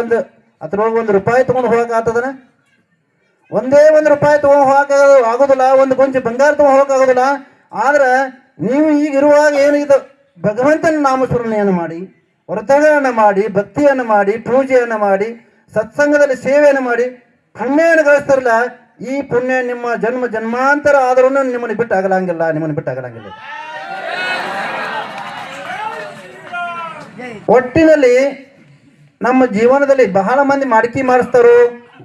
ಒಂದು ಅದ್ರೊಳಗೆ ₹1 ತೊಗೊಂಡು ಹೋಗಕ್ಕೆ ಆಗ್ತದನ? ಒಂದೇ ₹1 ತೊಗೊಂಡು ಹೋಗಕ್ಕೆ ಆಗೋದಿಲ್ಲ, ಒಂದು ಕೊಂಚ ಬಂಗಾರ ತೊಗೊಂಡು ಹೋಗಕ್ಕೆ ಆಗೋದಿಲ್ಲ. ಆದ್ರೆ ನೀವು ಈಗ ಇರುವಾಗ ಏನಿದು ಭಗವಂತನ ನಾಮಸ್ಮರಣೆಯನ್ನು ಮಾಡಿ, ವ್ರತಗಳನ್ನು ಮಾಡಿ, ಭಕ್ತಿಯನ್ನು ಮಾಡಿ, ಪೂಜೆಯನ್ನು ಮಾಡಿ, ಸತ್ಸಂಗದಲ್ಲಿ ಸೇವೆಯನ್ನು ಮಾಡಿ ಪುಣ್ಯವನ್ನು ಗಳಿಸ್ತಾರಲ್ಲ, ಈ ಪುಣ್ಯ ನಿಮ್ಮ ಜನ್ಮ ಜನ್ಮಾಂತರ ಆದ್ರೂ ನಿಮ್ಮನ್ನು ಬಿಟ್ಟು ಆಗಲಂಗಿಲ್ಲ, ನಿಮ್ಮನ್ನು ಬಿಟ್ಟು ಆಗಲಂಗಿಲ್ಲ. ಒಟ್ಟಿನಲ್ಲಿ ನಮ್ಮ ಜೀವನದಲ್ಲಿ ಬಹಳ ಮಂದಿ ಮಾಡಿಕೆ ಮಾಡಿಸ್ತಾರೋ,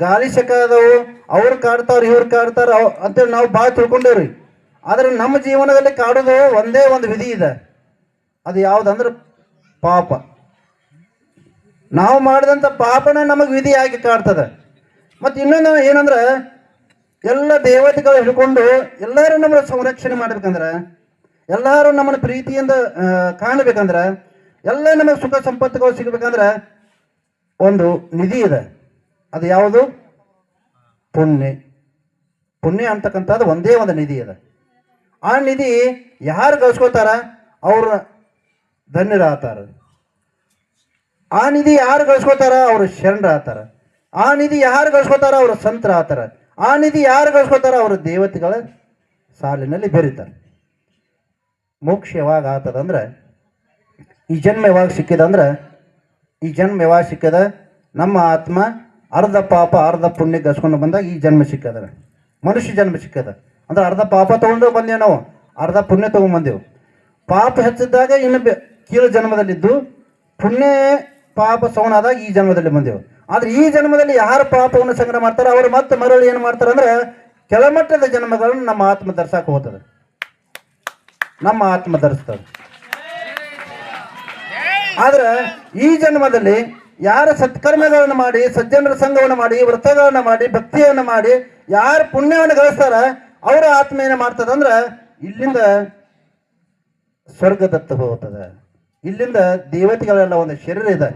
ಗಾಳಿ ಶಕ ಅದಾವು, ಅವ್ರು ಕಾಡ್ತಾರ ಇವ್ರು ಕಾಡ್ತಾರ ಅಂತೇಳಿ ನಾವು ಭಾಳ ತಿಳ್ಕೊಂಡೇವ್ರಿ. ಆದ್ರೆ ನಮ್ಮ ಜೀವನದಲ್ಲಿ ಕಾಡೋದು ಒಂದೇ ಒಂದು ವಿಧಿ ಇದೆ. ಅದು ಯಾವುದಂದ್ರೆ ಪಾಪ. ನಾವು ಮಾಡಿದಂಥ ಪಾಪನ ನಮಗೆ ವಿಧಿಯಾಗಿ ಕಾಡ್ತದೆ. ಮತ್ತು ಇನ್ನೊಂದು ಏನಂದ್ರೆ, ಎಲ್ಲ ದೇವತೆಗಳು ಹಿಡ್ಕೊಂಡು ಎಲ್ಲರೂ ನಮ್ಮನ್ನು ಸಂರಕ್ಷಣೆ ಮಾಡ್ಬೇಕಂದ್ರೆ, ಎಲ್ಲರೂ ನಮ್ಮನ್ನು ಪ್ರೀತಿಯಿಂದ ಕಾಣಬೇಕಂದ್ರೆ, ಎಲ್ಲ ನಮಗೆ ಸುಖ ಸಂಪತ್ತುಗಳು ಸಿಗಬೇಕಂದ್ರೆ ಒಂದು ನಿಧಿ ಇದೆ. ಅದು ಯಾವುದು? ಪುಣ್ಯ. ಪುಣ್ಯ ಅಂತಕ್ಕಂಥದ್ದು ಒಂದೇ ಒಂದು ನಿಧಿ ಇದೆ. ಆ ನಿಧಿ ಯಾರು ಗಳಿಸ್ಕೋತಾರ ಅವ್ರ ಧನ್ಯರಾಗ್ತಾರ. ಆ ನಿಧಿ ಯಾರು ಗಳಿಸ್ಕೋತಾರ ಅವರು ಶರಣರಾಗ್ತಾರ. ಆ ನಿಧಿ ಯಾರು ಗಳಿಸ್ಕೋತಾರ ಅವರು ಸಂತರ ಆಗ್ತಾರ. ಆ ನಿಧಿ ಯಾರು ಗಳಿಸ್ಕೋತಾರ ಅವರು ದೇವತೆಗಳ ಸಾಲಿನಲ್ಲಿ ಬೆರೀತಾರೆ. ಮೋಕ್ಷ ಯಾವಾಗ ಆಗ್ತದಂದ್ರೆ, ಈ ಜನ್ಮ ಯಾವಾಗ ಸಿಕ್ಕಿದಂದ್ರೆ, ಈ ಜನ್ಮ ಯಾವಾಗ ಸಿಕ್ಕದ, ನಮ್ಮ ಆತ್ಮ ಅರ್ಧ ಪಾಪ ಅರ್ಧ ಪುಣ್ಯ ಗಳಿಸ್ಕೊಂಡು ಬಂದಾಗ ಈ ಜನ್ಮ ಸಿಕ್ಕದ, ಮನುಷ್ಯ ಜನ್ಮ ಸಿಕ್ಕದ. ಅಂದ್ರೆ ಅರ್ಧ ಪಾಪ ತೊಗೊಂಡು ಬಂದೇವು ನಾವು, ಅರ್ಧ ಪುಣ್ಯ ತೊಗೊಂಡ್ಬಂದೆವು. ಪಾಪ ಹೆಚ್ಚಿದ್ದಾಗ ಇನ್ನು ಕೀಳು ಜನ್ಮದಲ್ಲಿದ್ದು, ಪುಣ್ಯ ಪಾಪ ಸವಣಾದಾಗ ಈ ಜನ್ಮದಲ್ಲಿ ಬಂದೆವು. ಆದ್ರೆ ಈ ಜನ್ಮದಲ್ಲಿ ಯಾರು ಪಾಪವನ್ನು ಸಂಗ್ರಹ ಮಾಡ್ತಾರೆ ಅವರು ಮತ್ತೆ ಮರಳಿ ಏನು ಮಾಡ್ತಾರೆ ಅಂದ್ರೆ, ಕೆಳಮಟ್ಟದ ಜನ್ಮಗಳನ್ನು ನಮ್ಮ ಆತ್ಮ ಧರಿಸಕ್ಕೆ ಹೋಗ್ತದೆ, ನಮ್ಮ ಆತ್ಮ ಧರಿಸ್ತದೆ. ಆದ್ರೆ ಈ ಜನ್ಮದಲ್ಲಿ ಯಾರು ಸತ್ಕರ್ಮಗಳನ್ನು ಮಾಡಿ, ಸಜ್ಜನರ ಸಂಘವನ್ನು ಮಾಡಿ, ವ್ರತಗಳನ್ನು ಮಾಡಿ, ಭಕ್ತಿಯನ್ನು ಮಾಡಿ ಯಾರು ಪುಣ್ಯವನ್ನು ಗಳಿಸ್ತಾರ ಅವರ ಆತ್ಮ ಏನು ಮಾಡ್ತದಂದ್ರೆ, ಇಲ್ಲಿಂದ ಸ್ವರ್ಗದತ್ತ ಹೋಗ್ತದೆ. ಇಲ್ಲಿಂದ ದೇವತೆಗಳೆಲ್ಲ ಒಂದು ಶರೀರ ಇದೆ,